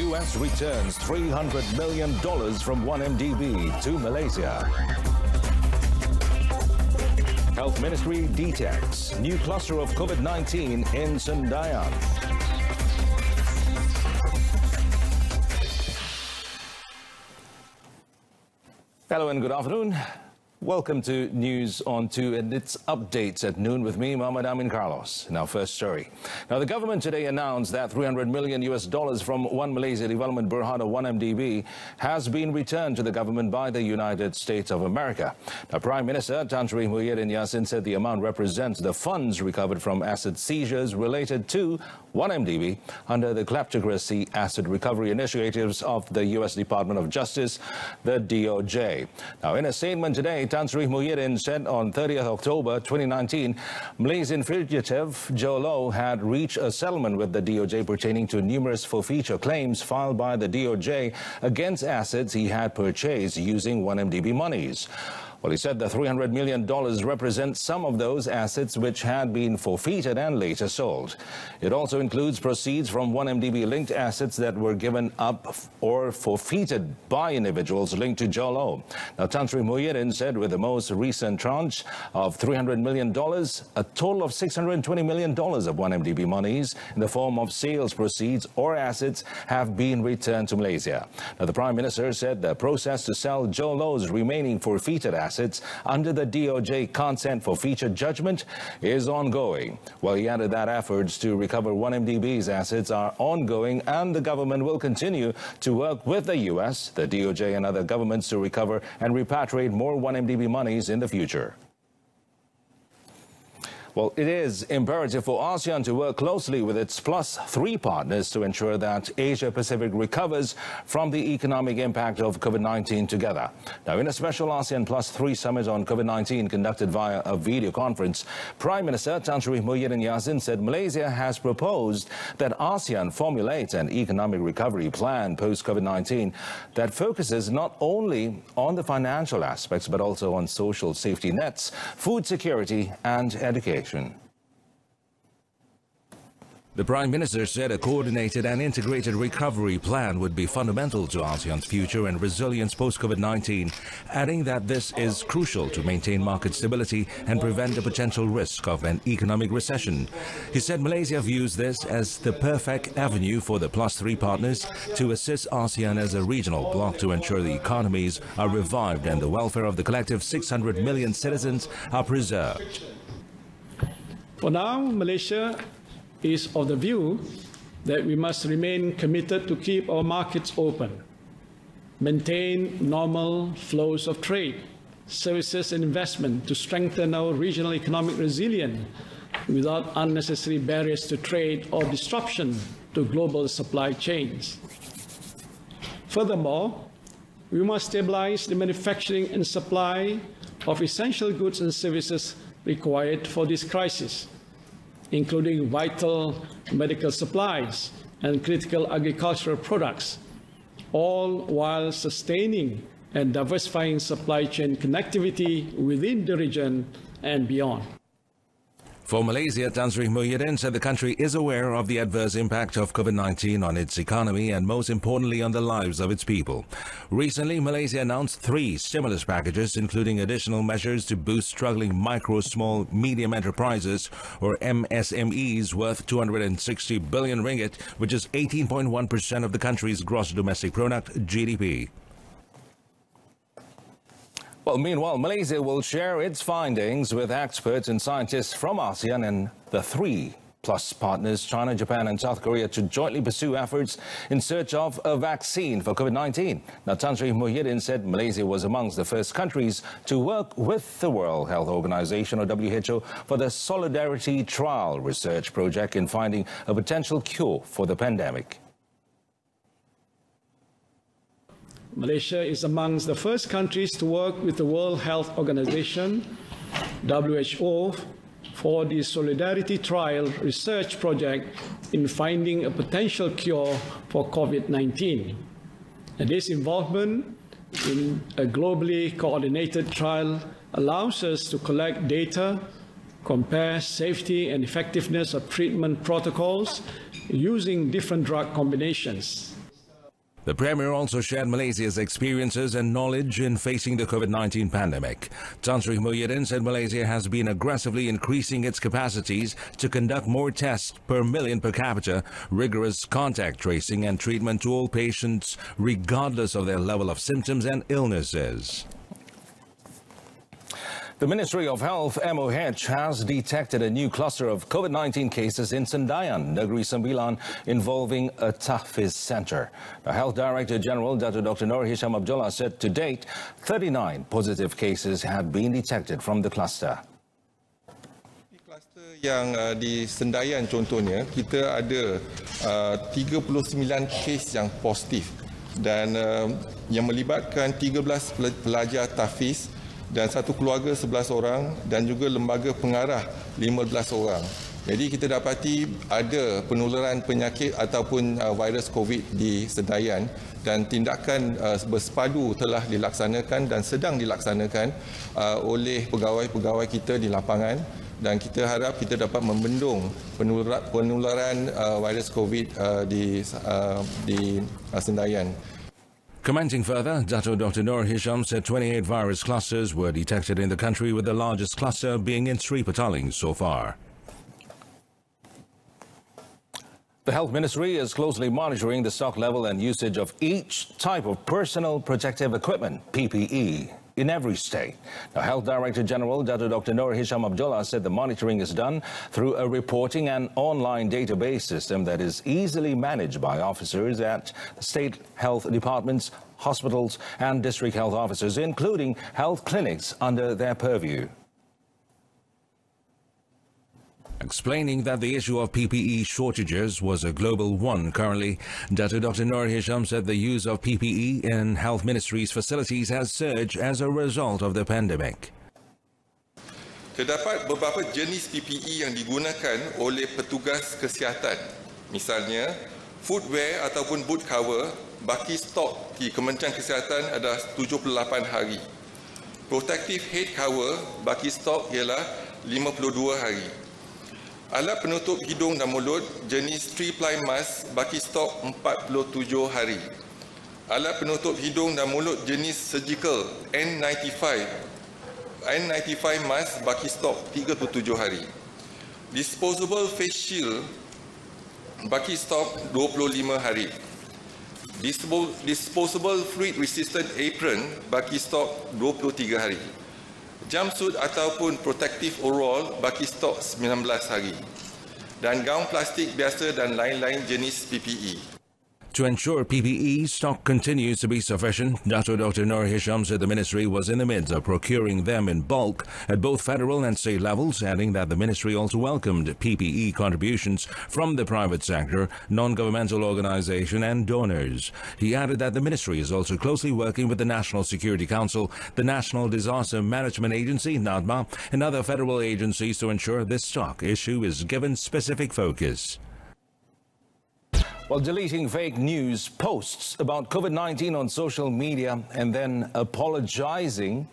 U.S. returns $300 million from 1MDB to Malaysia. Health Ministry detects new cluster of COVID-19 in Sendayan. Hello and good afternoon. Welcome to News on 2 and its updates at noon with me, Muhammad Amin Carlos. Now, first story. Now, the government today announced that $300 million from One Malaysia Development Berhad 1MDB has been returned to the government by the United States of America. Now, Prime Minister Tan Sri Muhyiddin Yassin said the amount represents the funds recovered from asset seizures related to 1MDB under the kleptocracy asset recovery initiatives of the U.S. Department of Justice, the DOJ. Now, in a statement today, Tan Sri Muhyiddin said on 30th October 2019, Malaysian fugitive Joe Low had reached a settlement with the DOJ pertaining to numerous forfeiture claims filed by the DOJ against assets he had purchased using 1MDB monies. Well, he said the $300 million represents some of those assets which had been forfeited and later sold. It also includes proceeds from 1MDB-linked assets that were given up or forfeited by individuals linked to Joe Low. Now, Tan Sri Muhyiddin said with the most recent tranche of $300 million, a total of $620 million of 1MDB monies in the form of sales proceeds or assets have been returned to Malaysia. Now, the Prime Minister said the process to sell Joe Low's remaining forfeited assets under the DOJ consent forfeiture judgment is ongoing. Well, he added that efforts to recover 1MDB's assets are ongoing and the government will continue to work with the U.S., the DOJ and other governments to recover and repatriate more 1MDB monies in the future. Well, it is imperative for ASEAN to work closely with its +3 partners to ensure that Asia-Pacific recovers from the economic impact of COVID-19 together. Now, in a special ASEAN +3 summit on COVID-19 conducted via a video conference, Prime Minister Tan Sri Muhyiddin Yassin said Malaysia has proposed that ASEAN formulate an economic recovery plan post-COVID-19 that focuses not only on the financial aspects but also on social safety nets, food security and education. The Prime Minister said a coordinated and integrated recovery plan would be fundamental to ASEAN's future and resilience post-COVID-19, adding that this is crucial to maintain market stability and prevent the potential risk of an economic recession. He said Malaysia views this as the perfect avenue for the +3 partners to assist ASEAN as a regional bloc to ensure the economies are revived and the welfare of the collective 600 million citizens are preserved. For now, Malaysia is of the view that we must remain committed to keep our markets open, maintain normal flows of trade, services and investment to strengthen our regional economic resilience without unnecessary barriers to trade or disruption to global supply chains. Furthermore, we must stabilize the manufacturing and supply of essential goods and services required for this crisis, including vital medical supplies and critical agricultural products, all while sustaining and diversifying supply chain connectivity within the region and beyond. For Malaysia, Tan Sri Muhyiddin said the country is aware of the adverse impact of COVID-19 on its economy and most importantly on the lives of its people. Recently, Malaysia announced 3 stimulus packages, including additional measures to boost struggling micro, small, medium enterprises or MSMEs worth 260 billion ringgit, which is 18.1% of the country's gross domestic product, GDP. Well, meanwhile, Malaysia will share its findings with experts and scientists from ASEAN and the 3+ partners, China, Japan and South Korea, to jointly pursue efforts in search of a vaccine for COVID-19. Now, Tan Sri Muhyiddin said Malaysia was amongst the first countries to work with the World Health Organization, or WHO, for the Solidarity Trial research project in finding a potential cure for the pandemic. Malaysia is amongst the first countries to work with the World Health Organization, WHO, for the Solidarity Trial research project in finding a potential cure for COVID-19. And this involvement in a globally coordinated trial allows us to collect data, compare safety and effectiveness of treatment protocols using different drug combinations. The Premier also shared Malaysia's experiences and knowledge in facing the COVID-19 pandemic. Tan Sri Muhyiddin said Malaysia has been aggressively increasing its capacities to conduct more tests per million per capita, rigorous contact tracing and treatment to all patients regardless of their level of symptoms and illnesses. The Ministry of Health, MOH, has detected a new cluster of COVID-19 cases in Sendayan, Negeri Sembilan, involving a Tahfiz centre. The Health Director General, Dr. Nur Hisham Abdullah, said to date, 39 positive cases have been detected from the cluster. Kluster yang di Sendayan contohnya, kita ada 39 kes yang positif dan yang melibatkan 13 pelajar tahfiz dan satu keluarga 11 orang dan juga lembaga pengarah 15 orang. Jadi kita dapati ada penularan penyakit ataupun virus COVID di Sendayan dan tindakan bersepadu telah dilaksanakan dan sedang dilaksanakan oleh pegawai-pegawai kita di lapangan dan kita harap kita dapat membendung penularan virus COVID di Sendayan. Commenting further, Dr. Nur Hisham said 28 virus clusters were detected in the country, with the largest cluster being in Sri Petaling so far. The Health Ministry is closely monitoring the stock level and usage of each type of personal protective equipment, PPE, in every state. Now, Health Director General Dr. Nur Hisham Abdullah said the monitoring is done through a reporting and online database system that is easily managed by officers at state health departments, hospitals and district health officers, including health clinics under their purview. Explaining that the issue of PPE shortages was a global one currently, Dr. Nur Hisham said the use of PPE in Health Ministry's facilities has surged as a result of the pandemic. Terdapat beberapa jenis PPE yang digunakan oleh petugas kesihatan. Misalnya, footwear ataupun boot cover baki stok di Kementerian Kesihatan adalah 78 hari. Protective head cover baki stok ialah 52 hari. Alat penutup hidung dan mulut jenis 3-ply mask baki stok 47 hari. Alat penutup hidung dan mulut jenis surgical N95 mask baki stok 37 hari. Disposable face shield baki stok 25 hari. Disposable fluid resistant apron baki stok 23 hari. Jumpsuit ataupun protective overall baki stok 19 hari. Dan gaun plastik biasa dan lain-lain jenis PPE. To ensure PPE stock continues to be sufficient, Dr. Nur Hisham said the ministry was in the midst of procuring them in bulk at both federal and state levels, adding that the ministry also welcomed PPE contributions from the private sector, non-governmental organization and donors. He added that the ministry is also closely working with the National Security Council, the National Disaster Management Agency, NADMA, and other federal agencies to ensure this stock issue is given specific focus. While deleting fake news posts about COVID-19 on social media and then apologizing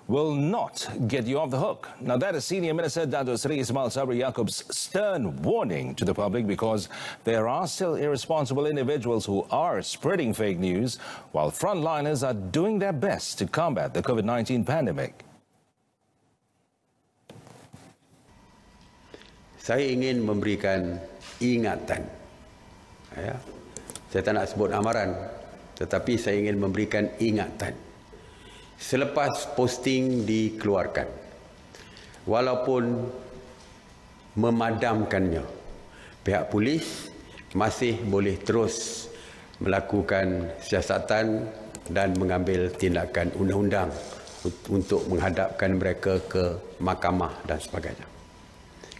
will not get you off the hook. Now, that is Senior Minister Dato Sri Ismail Sabri Yaakob's stern warning to the public, because there are still irresponsible individuals who are spreading fake news while frontliners are doing their best to combat the COVID-19 pandemic. Saya ingin memberikan ingatan. Ya. Saya tak nak sebut amaran, tetapi saya ingin memberikan ingatan. Selepas posting dikeluarkan, walaupun memadamkannya, pihak polis masih boleh terus melakukan siasatan dan mengambil tindakan undang-undang untuk menghadapkan mereka ke mahkamah dan sebagainya.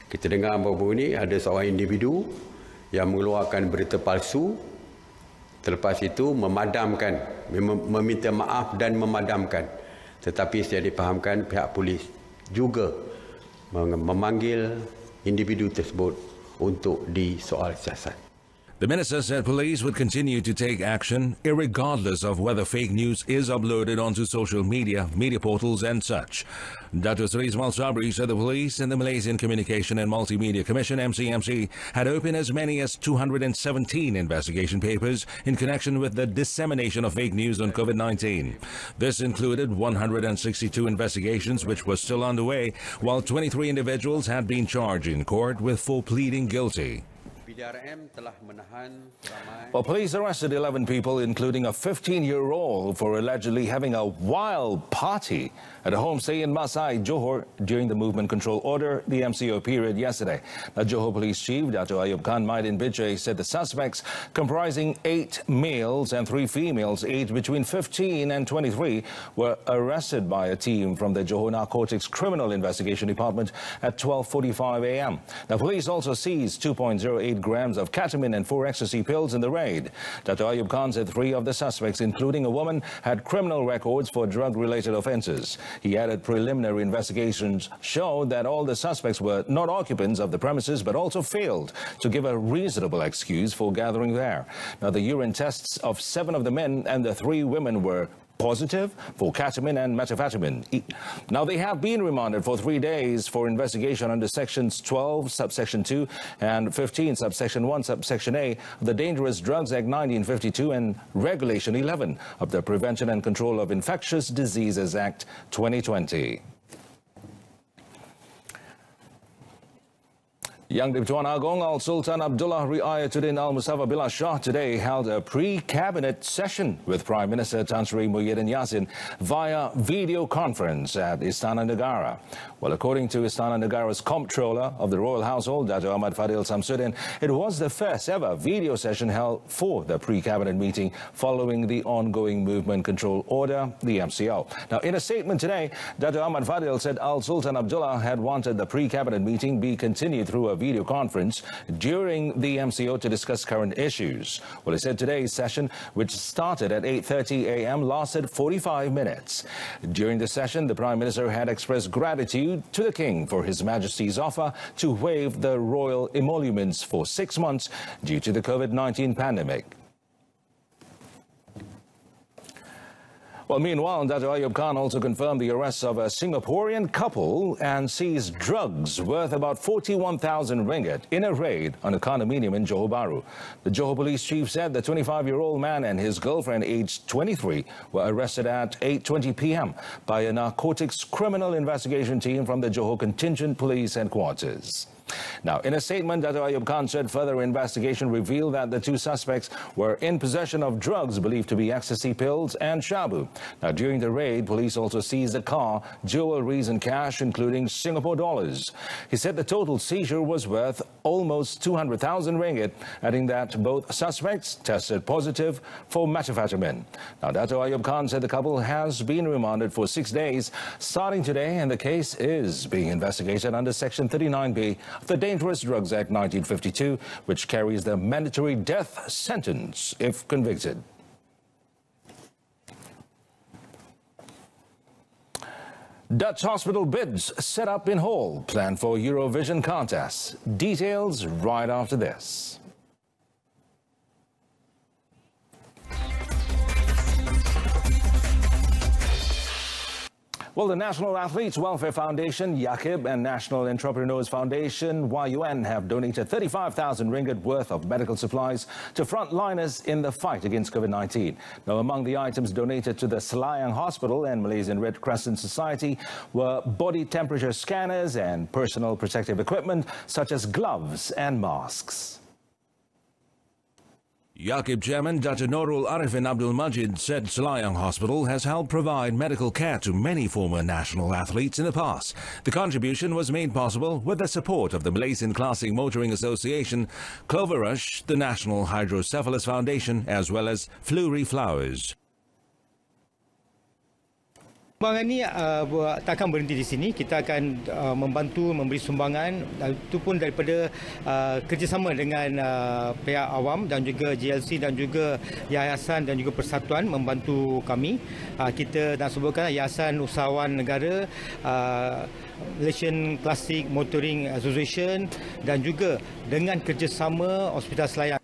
Kita dengar baru-baru ini ada seorang individu yang mengeluarkan berita palsu, terlepas itu memadamkan, meminta maaf dan memadamkan. Tetapi saya dipahamkan pihak polis juga memanggil individu tersebut untuk disoal siasat. The minister said police would continue to take action irregardless of whether fake news is uploaded onto social media, media portals and such. Dr. Sri Ismail Sabri said the police and the Malaysian Communication and Multimedia Commission, MCMC, had opened as many as 217 investigation papers in connection with the dissemination of fake news on COVID-19. This included 162 investigations which were still underway, while 23 individuals had been charged in court with 4 pleading guilty. Well, police arrested 11 people, including a 15-year-old, for allegedly having a wild party at a homestay in Masai, Johor, during the movement control order, the MCO period, yesterday. Now, Johor Police Chief Dato' Ayub Khan Maidin Bijay said the suspects, comprising 8 males and 3 females aged between 15 and 23, were arrested by a team from the Johor Narcotics Criminal Investigation Department at 12:45 a.m. Now, police also seized 2.08 grams of ketamine and 4 ecstasy pills in the raid. Dato' Ayub Khan said 3 of the suspects, including a woman, had criminal records for drug-related offences. He added preliminary investigations showed that all the suspects were not occupants of the premises but also failed to give a reasonable excuse for gathering there. Now, the urine tests of 7 of the men and the 3 women were positive for ketamine and methamphetamine. Now, they have been remanded for 3 days for investigation under sections 12, subsection 2 and 15, subsection 1, subsection A of the Dangerous Drugs Act 1952 and Regulation 11 of the Prevention and Control of Infectious Diseases Act 2020. Yang di-Pertuan Agong Al-Sultan Abdullah Riayatuddin Al-Mustafa Billah Shah today held a pre-cabinet session with Prime Minister Tan Sri Muhyiddin Yassin via video conference at Istana Negara. Well, according to Istana Negara's comptroller of the royal household, Dato' Ahmad Fadil Samsudin, it was the first ever video session held for the pre-cabinet meeting following the ongoing movement control order, the MCO. Now, in a statement today, Dato' Ahmad Fadil said Al-Sultan Abdullah had wanted the pre-cabinet meeting be continued through a video conference during the MCO to discuss current issues. Well, he said today's session, which started at 8:30 a.m., lasted 45 minutes. During the session, the Prime Minister had expressed gratitude to the King for His Majesty's offer to waive the royal emoluments for 6 months due to the COVID-19 pandemic. Well, meanwhile, Dato' Ayub Khan also confirmed the arrest of a Singaporean couple and seized drugs worth about 41,000 ringgit in a raid on a condominium in Johor Bahru. The Johor Police Chief said the 25-year-old man and his girlfriend, aged 23, were arrested at 8:20 p.m. by a narcotics criminal investigation team from the Johor Contingent Police Headquarters. Now, in a statement, Dato' Ayub Khan said further investigation revealed that the 2 suspects were in possession of drugs believed to be ecstasy pills and shabu. Now, during the raid, police also seized a car, jewelries and cash, including Singapore dollars. He said the total seizure was worth almost 200,000 ringgit, adding that both suspects tested positive for methamphetamine. Now, Dato' Ayub Khan said the couple has been remanded for 6 days starting today, and the case is being investigated under Section 39B of the Dangerous Drugs Act 1952, which carries the mandatory death sentence if convicted. Dutch hospital bids set up in Hull, planned for Eurovision contest. Details right after this. Well, the National Athletes Welfare Foundation, YAKIB, and National Entrepreneurs Foundation, YUN, have donated 35,000 ringgit worth of medical supplies to frontliners in the fight against COVID-19. Now, among the items donated to the Selayang Hospital and Malaysian Red Crescent Society were body temperature scanners and personal protective equipment such as gloves and masks. YAKIB Chairman Dr. Nurul Arifin Abdul Majid said Selayang Hospital has helped provide medical care to many former national athletes in the past. The contribution was made possible with the support of the Malaysian Classic Motoring Association, Clover Rush, the National Hydrocephalus Foundation, as well as Fleury Flowers. Sumbangan ini takkan berhenti di sini. Kita akan membantu memberi sumbangan, itu pun daripada kerjasama dengan pihak awam dan juga GLC dan juga yayasan dan juga persatuan membantu kami. Kita nak sebutkan Yayasan Usahawan Negara, Malaysian Classic Motoring Association dan juga dengan kerjasama Hospital Selayang.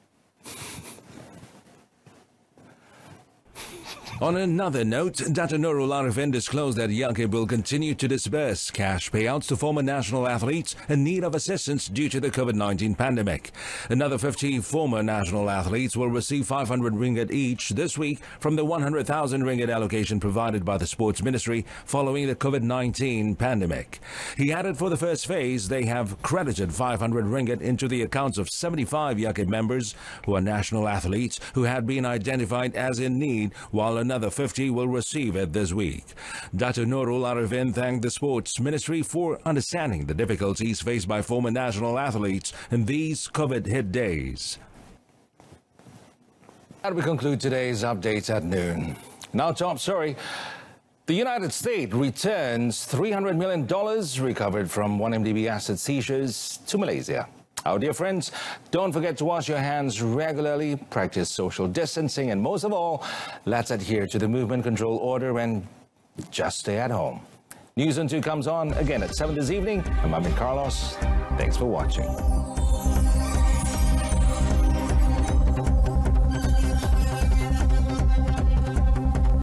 On another note, Dato' Nurul Arifin disclosed that YAKIB will continue to disburse cash payouts to former national athletes in need of assistance due to the COVID-19 pandemic. Another 50 former national athletes will receive 500 ringgit each this week from the 100,000 ringgit allocation provided by the Sports Ministry following the COVID-19 pandemic. He added for the first phase, they have credited 500 ringgit into the accounts of 75 YAKIB members who are national athletes who had been identified as in need, while another 50 will receive it this week. Dato' Nurul Arifin thanked the Sports Ministry for understanding the difficulties faced by former national athletes in these COVID-hit days. And we conclude today's updates at noon. Now, top story. The United States returns $300 million recovered from 1MDB asset seizures to Malaysia. Our dear friends, don't forget to wash your hands regularly, practice social distancing, and most of all, let's adhere to the movement control order and just stay at home. News on 2 comes on again at 7 this evening. I'm Amin Carlos. Thanks for watching.